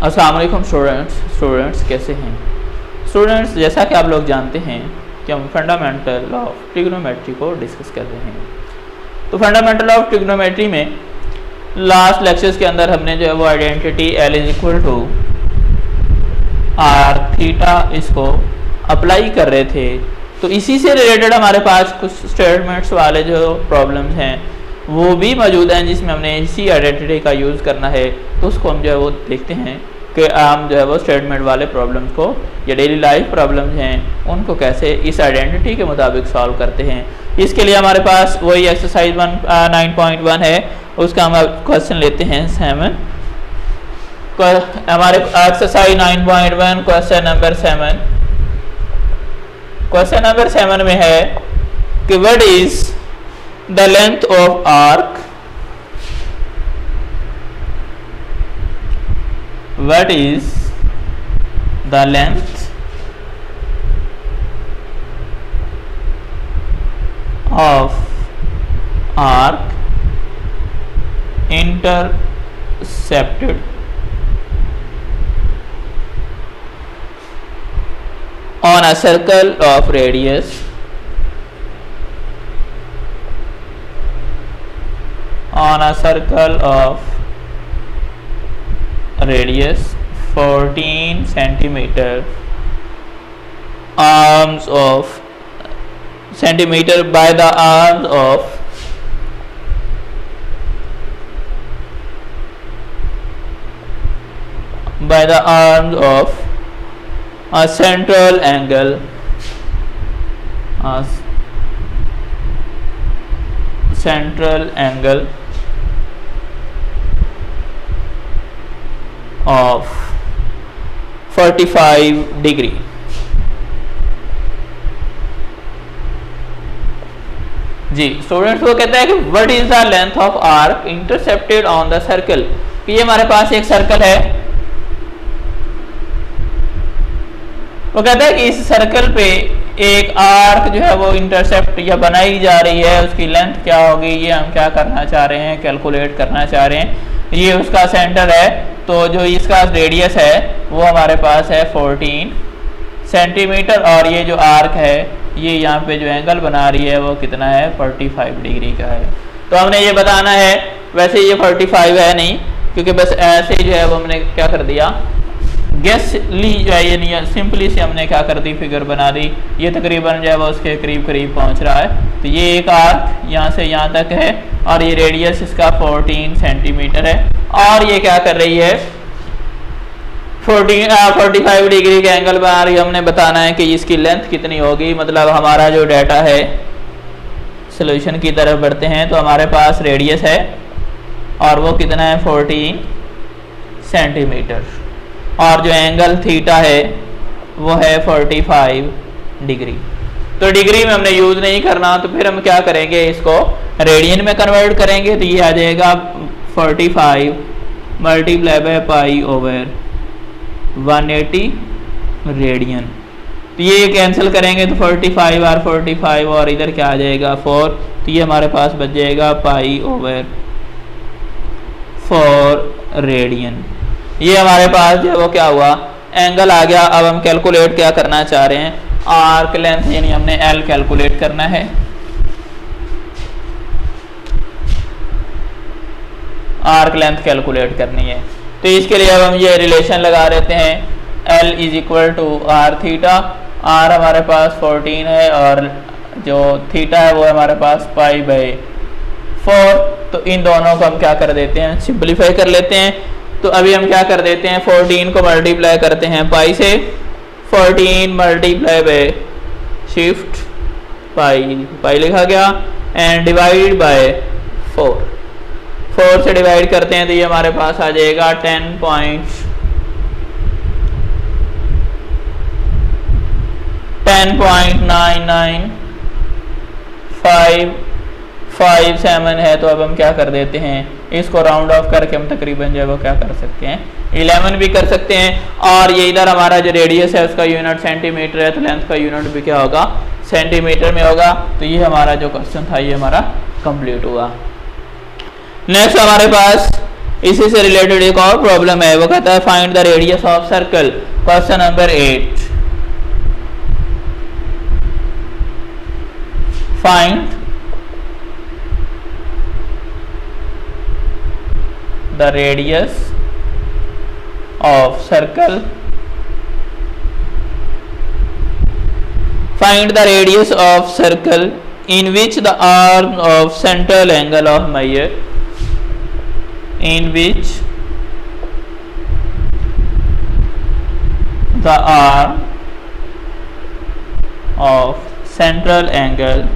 अस्सलाम वालेकुम स्टूडेंट्स कैसे हैं स्टूडेंट्स। जैसा कि आप लोग जानते हैं कि हम फंडामेंटल ऑफ ट्रिग्नोमेट्री को डिस्कस कर रहे हैं। तो फंडामेंटल ऑफ ट्रिग्नोमेट्री में लास्ट लेक्चर्स के अंदर हमने जो है वो identity L is equal to r theta इसको अप्लाई कर रहे थे। तो इसी से रिलेटेड हमारे पास कुछ स्टेटमेंट्स वाले जो प्रॉब्लम्स हैं वो भी मौजूद हैं जिसमें हमने इसी आइडेंटिटी का यूज़ करना है। तो उसको हम जो है वो देखते हैं कि हम जो है वो स्टेटमेंट वाले प्रॉब्लम्स को या डेली लाइफ प्रॉब्लम्स हैं उनको कैसे इस आइडेंटिटी के मुताबिक सॉल्व करते हैं। इसके लिए हमारे पास वही एक्सरसाइज 9.1 है, उसका हम क्वेश्चन लेते हैं 7। हमारे exercise 9.1 question number 7। Question number 7 में है कि what is the length of arc, what is the length of arc intercepted on a circle of radius radius 14 centimeter, arms of centimeter by the arms of a central angle of 45 degree. जी students वो कहता है कि what is the length of arc intercepted on the circle. कि ये हमारे पास एक circle है, वो कहता है कि इस सर्कल पे एक आर्क जो है वो इंटरसेप्ट या बनाई जा रही है, उसकी लेंथ क्या होगी ये हम क्या करना चाह रहे हैं, कैलकुलेट करना चाह रहे हैं। ये उसका सेंटर है, तो जो इसका रेडियस है वो हमारे पास है 14 सेंटीमीटर और ये जो आर्क है ये यहाँ पे जो एंगल बना रही है वो कितना है 45 डिग्री का है। तो हमने ये बताना है, वैसे ये 45 है नहीं क्योंकि बस ऐसे जो है वो हमने क्या कर दिया गेस ली जो है, ये सिंपली से हमने क्या कर दी फिगर बना दी। ये तकरीबन जो है वो उसके करीब करीब पहुंच रहा है। तो ये एक आर्क यहाँ से यहाँ तक है और ये रेडियस इसका 14 सेंटीमीटर है और ये क्या कर रही है 45 डिग्री का एंगल बना रही है। हमने बताना है कि इसकी लेंथ कितनी होगी। मतलब हमारा जो डाटा है सॉल्यूशन की तरफ बढ़ते हैं तो हमारे पास रेडियस है और वो कितना है 14 सेंटीमीटर और जो एंगल थीटा है वो है 45 डिग्री। तो डिग्री में हमने यूज नहीं करना, तो फिर हम क्या करेंगे इसको रेडियन में कन्वर्ट करेंगे। तो ये आ जाएगा 45 multiply by pi over 180 radian. तो ये कैंसिल करेंगे तो 45 और 45 और इधर क्या आ जाएगा 4। तो ये हमारे पास बच जाएगा पाई ओवर 4 रेडियन। ये हमारे पास जो है वो क्या हुआ एंगल आ गया। अब हम कैलकुलेट क्या करना चाह रहे हैं आर्क लेंथ, यानी हमने L कैलकुलेट करना है। आर्क लेंथ कैलकुलेट करनी है तो इसके लिए अब हम ये रिलेशन लगा देते हैं L is equal to r theta. R हमारे पास 14 है और जो थीटा है वो हमारे पास पाई बाई 4। तो इन दोनों को हम क्या कर देते हैं सिंपलीफाई कर लेते हैं। तो अभी हम क्या कर देते हैं 14 को मल्टीप्लाई करते हैं पाई से, 14 मल्टीप्लाई बाय शिफ्ट पाई लिखा गया एंड डिवाइड बाय 4 से डिवाइड करते हैं तो ये हमारे पास आ जाएगा 10.99557 है। तो अब हम क्या कर देते हैं इसको राउंड ऑफ करके हम तकरीबन जो है वो क्या कर सकते हैं 11 भी कर सकते हैं। और ये इधर हमारा जो रेडियस है उसका यूनिट सेंटीमीटर है तो लेंथ का यूनिट भी क्या होगा सेंटीमीटर में होगा। तो ये हमारा जो क्वेश्चन था ये हमारा कंप्लीट हुआ। नेक्स्ट हमारे पास इसी से रिलेटेड एक और प्रॉब्लम है, वो कहता है find the radius of circle. Question number 8, find the radius of circle, find the radius of circle in which the arm of central angle of measure, in which the arm of central angle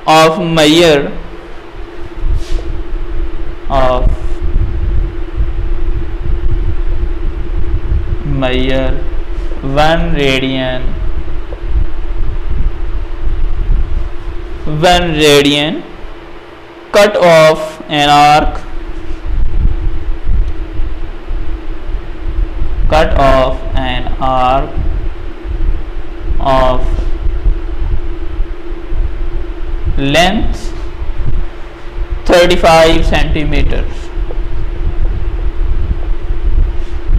of measure of 1 radian cut off an arc of length 35 centimetre.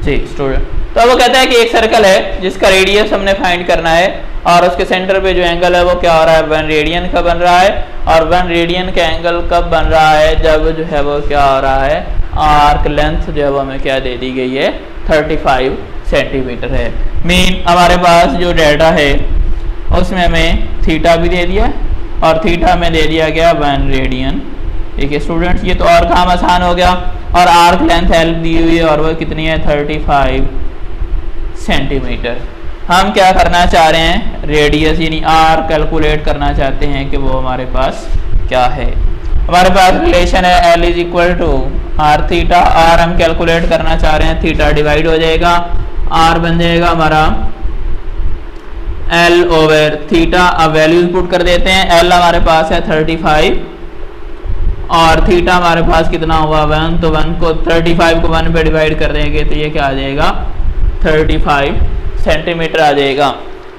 जी student, तो अब वो कहता है कि एक circle है जिसका रेडियस हमने फाइंड करना है और उसके सेंटर पे जो एंगल है वो क्या हो रहा है, 1 रेडियन का बन रहा है। और 1 रेडियन का एंगल कब बन रहा है, जब जो है वो क्या हो रहा है, आर्क लेंथ जो है वो हमें क्या दे दी गई है, 35 सेंटीमीटर है। मीन हमारे पास जो डेटा है उसमें हमें थीटा भी दे दिया और थीटा में दे दिया गया 1 रेडियन। ठीक है स्टूडेंट्स, ये तो और काम आसान हो गया। और आर्क लेंथ एल दी हुई है और वो कितनी है, 35 सेंटीमीटर। हम क्या करना चाह रहे हैं, रेडियस यानी आर कैलकुलेट करना चाहते हैं कि वो हमारे पास क्या है। हमारे पास रिलेशन है L is equal to r theta. R हम कैलकुलेट करना चाह रहे हैं, थीटा डिवाइड हो जाएगा, आर बन जाएगा हमारा एल ओवर थीटा। अब वैल्यूज पुट कर देते हैं, एल हमारे पास है 35 और थीटा हमारे पास कितना हुआ 1, तो 1 को 35 को 1 पे डिवाइड कर देंगे तो ये क्या आ जाएगा, 35 सेंटीमीटर आ जाएगा।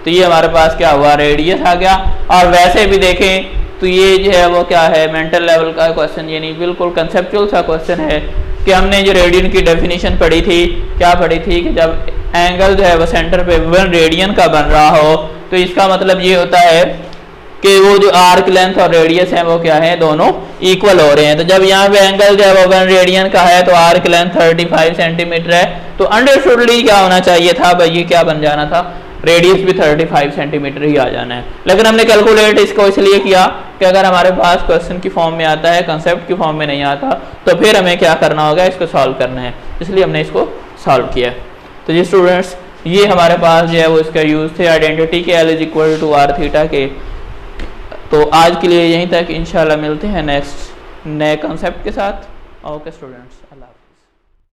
तो ये हमारे पास क्या हुआ, रेडियस आ गया। और वैसे भी देखें तो ये जो है वो क्या है, मेंटल लेवल का क्वेश्चन, यानी बिल्कुल कंसेप्चुअल सा क्वेश्चन है कि हमने जो रेडियन की डेफिनेशन पढ़ी थी, क्या पढ़ी थी कि जब एंगल जो है वो सेंटर पे 1 रेडियन का बन रहा हो तो इसका मतलब ये होता है कि वो जो आर्क लेंथ और रेडियस है वो क्या है, दोनों इक्वल हो रहे हैं। तो जब यहाँ पे एंगल जो है वो 1 रेडियन का है तो आर्क लेंथ 35 सेंटीमीटर है, तो अंडरस्टूडली क्या होना चाहिए था भाई, ये क्या बन जाना था, रेडियस भी 35 सेंटीमीटर ही आ जाना है। लेकिन हमने कैलकुलेट इसको इसलिए किया कि अगर हमारे पास क्वेश्चन की फॉर्म में आता है, कंसेप्ट की फॉर्म में नहीं आता, तो फिर हमें क्या करना होगा, इसको सॉल्व करना है, इसलिए हमने इसको सॉल्व किया। तो जी स्टूडेंट्स, ये हमारे पास जो है वो इसका यूज थे आइडेंटिटी के L is equal to r theta के। तो आज के लिए यहीं तक, इंशाल्लाह मिलते हैं नेक्स्ट नए कंसेप्ट के साथ। ओके स्टूडेंट्स, अल्लाह।